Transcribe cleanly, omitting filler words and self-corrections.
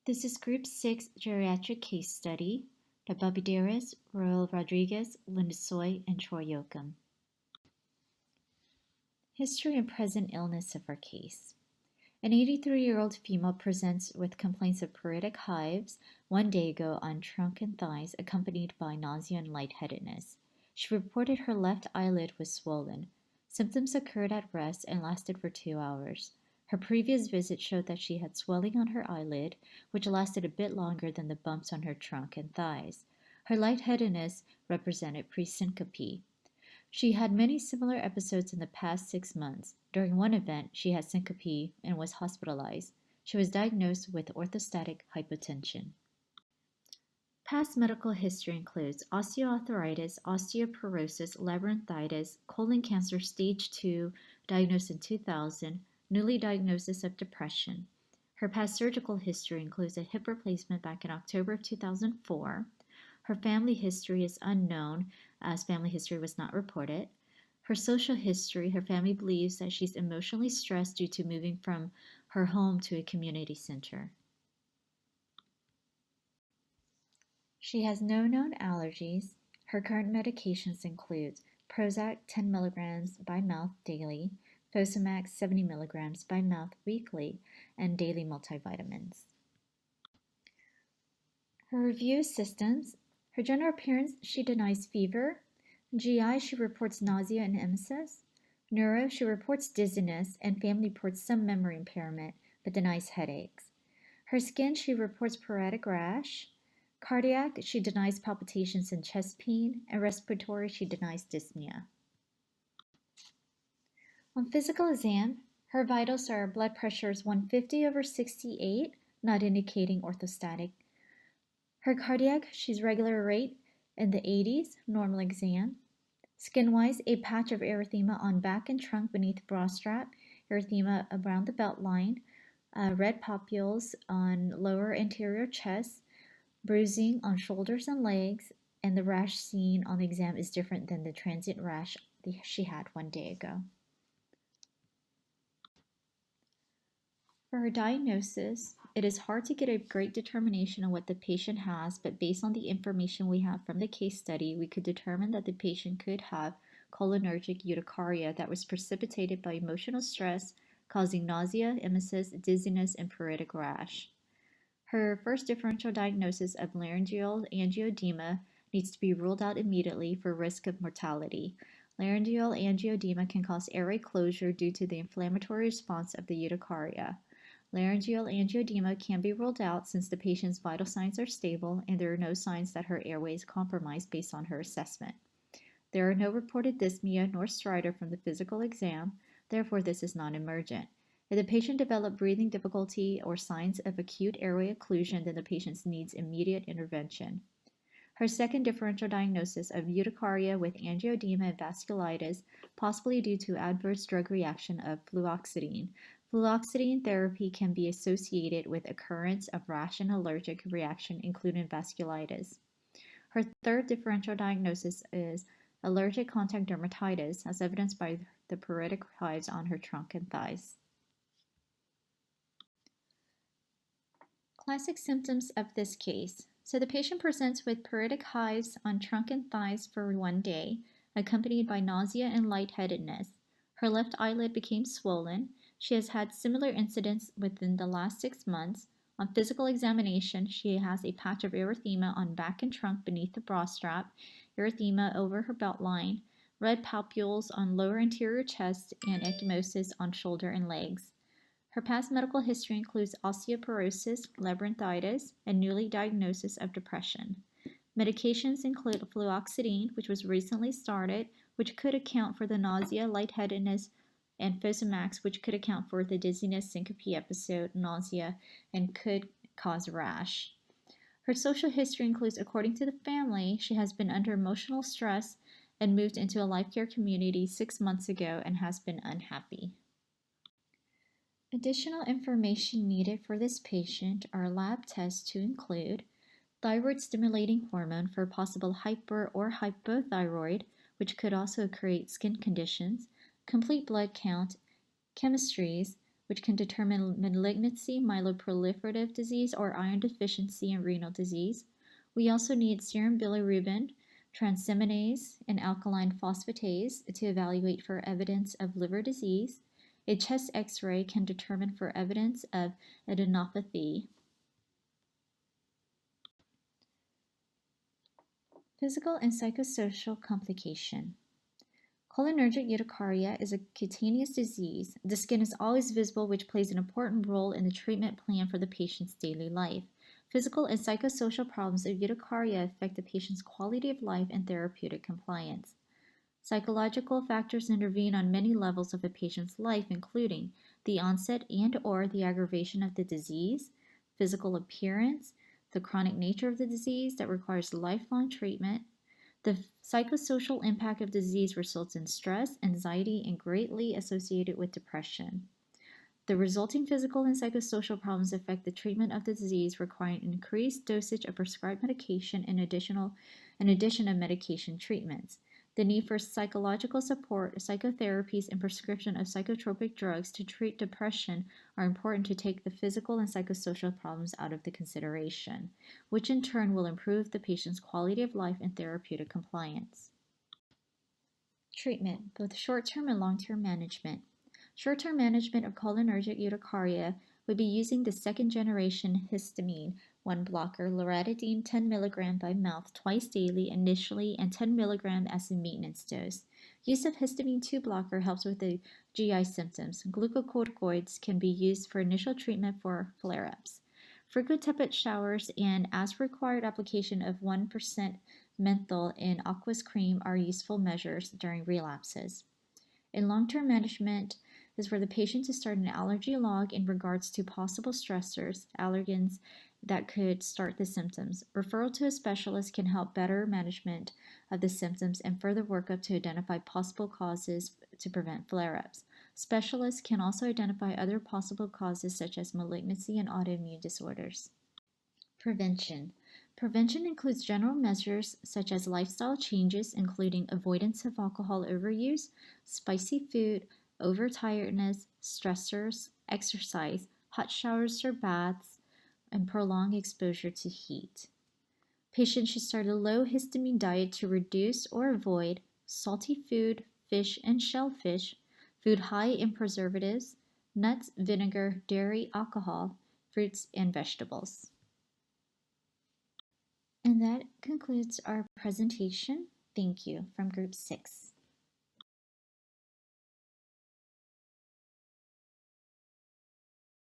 This is Group 6 Geriatric Case Study by Babideras, Royal Rodriguez, Linda Soy, and Troy Yoakum. History and present illness of our case. An 83-year-old female presents with complaints of pruritic hives 1 day ago on trunk and thighs, accompanied by nausea and lightheadedness. She reported her left eyelid was swollen. Symptoms occurred at rest and lasted for 2 hours. Her previous visit showed that she had swelling on her eyelid, which lasted a bit longer than the bumps on her trunk and thighs. Her lightheadedness represented presyncope. She had many similar episodes in the past 6 months. During one event, she had syncope and was hospitalized. She was diagnosed with orthostatic hypotension. Past medical history includes osteoarthritis, osteoporosis, labyrinthitis, colon cancer stage 2, diagnosed in 2000, newly diagnosis of depression. Her past surgical history includes a hip replacement back in October of 2004. Her family history is unknown, as family history was not reported. Her social history, her family believes that she's emotionally stressed due to moving from her home to a community center. She has no known allergies. Her current medications include Prozac 10 milligrams by mouth daily, Fosamax 70 milligrams by mouth weekly, and daily multivitamins. Her review assistance. Her general appearance, she denies fever. GI, she reports nausea and emesis. Neuro, she reports dizziness, and family reports some memory impairment, but denies headaches. Her skin, she reports psoriatic rash. Cardiac, she denies palpitations and chest pain, and respiratory, she denies dyspnea. On physical exam, her vitals are blood pressure is 150/68, not indicating orthostatic. Her cardiac, she's regular rate in the 80s, normal exam. Skin-wise, a patch of erythema on back and trunk beneath bra strap, erythema around the belt line, red papules on lower anterior chest, bruising on shoulders and legs, and the rash seen on the exam is different than the transient rash she had 1 day ago. For her diagnosis, it is hard to get a great determination on what the patient has, but based on the information we have from the case study, we could determine that the patient could have cholinergic urticaria that was precipitated by emotional stress, causing nausea, emesis, dizziness, and pruritic rash. Her first differential diagnosis of laryngeal angioedema needs to be ruled out immediately for risk of mortality. Laryngeal angioedema can cause airway closure due to the inflammatory response of the urticaria. Laryngeal angioedema can be ruled out since the patient's vital signs are stable and there are no signs that her airway is compromised based on her assessment. There are no reported dyspnea nor stridor from the physical exam, therefore this is non-emergent. If the patient develops breathing difficulty or signs of acute airway occlusion, then the patient needs immediate intervention. Her second differential diagnosis of urticaria with angioedema and vasculitis, possibly due to adverse drug reaction of fluoxetine. Fluoxetine therapy can be associated with occurrence of rash and allergic reaction, including vasculitis. Her third differential diagnosis is allergic contact dermatitis, as evidenced by the pruritic hives on her trunk and thighs. Classic symptoms of this case. So the patient presents with pruritic hives on trunk and thighs for 1 day, accompanied by nausea and lightheadedness. Her left eyelid became swollen. She has had similar incidents within the last 6 months. On physical examination, she has a patch of erythema on back and trunk beneath the bra strap, erythema over her belt line, red papules on lower anterior chest, and ecchymosis on shoulder and legs. Her past medical history includes osteoporosis, labyrinthitis, and newly diagnosis of depression. Medications include fluoxetine, which was recently started, which could account for the nausea, lightheadedness, and Fosamax, which could account for the dizziness, syncope episode, nausea, and could cause rash. Her social history includes, according to the family, she has been under emotional stress and moved into a life care community 6 months ago and has been unhappy. Additional information needed for this patient are lab tests to include thyroid stimulating hormone for possible hyper or hypothyroid, which could also create skin conditions, complete blood count, chemistries, which can determine malignancy, myeloproliferative disease, or iron deficiency and renal disease. We also need serum bilirubin, transaminase, and alkaline phosphatase to evaluate for evidence of liver disease. A chest x-ray can determine for evidence of adenopathy. Physical and psychosocial complication. Cholinergic urticaria is a cutaneous disease. The skin is always visible, which plays an important role in the treatment plan for the patient's daily life. Physical and psychosocial problems of urticaria affect the patient's quality of life and therapeutic compliance. Psychological factors intervene on many levels of a patient's life, including the onset and/or the aggravation of the disease, physical appearance, the chronic nature of the disease that requires lifelong treatment. The psychosocial impact of disease results in stress, anxiety, and greatly associated with depression. The resulting physical and psychosocial problems affect the treatment of the disease, requiring increased dosage of prescribed medication in addition of medication treatments. The need for psychological support, psychotherapies, and prescription of psychotropic drugs to treat depression are important to take the physical and psychosocial problems out of the consideration, which in turn will improve the patient's quality of life and therapeutic compliance. Treatment, both short-term and long-term management. Short-term management of cholinergic urticaria would be using the second-generation histamine 1 blocker, loratadine 10 mg by mouth twice daily initially and 10 mg as a maintenance dose. Use of histamine 2 blocker helps with the GI symptoms. Glucocorticoids can be used for initial treatment for flare-ups. Frequent tepid showers and as required application of 1% menthol in aqueous cream are useful measures during relapses. In long-term management is for the patient to start an allergy log in regards to possible stressors, allergens that could start the symptoms. Referral to a specialist can help better management of the symptoms and further workup to identify possible causes to prevent flare-ups. Specialists can also identify other possible causes such as malignancy and autoimmune disorders. Prevention. Prevention includes general measures such as lifestyle changes, including avoidance of alcohol overuse, spicy food, overtiredness, stressors, exercise, hot showers or baths, and prolonged exposure to heat. Patients should start a low histamine diet to reduce or avoid salty food, fish and shellfish, food high in preservatives, nuts, vinegar, dairy, alcohol, fruits, and vegetables. And that concludes our presentation. Thank you from Group 6.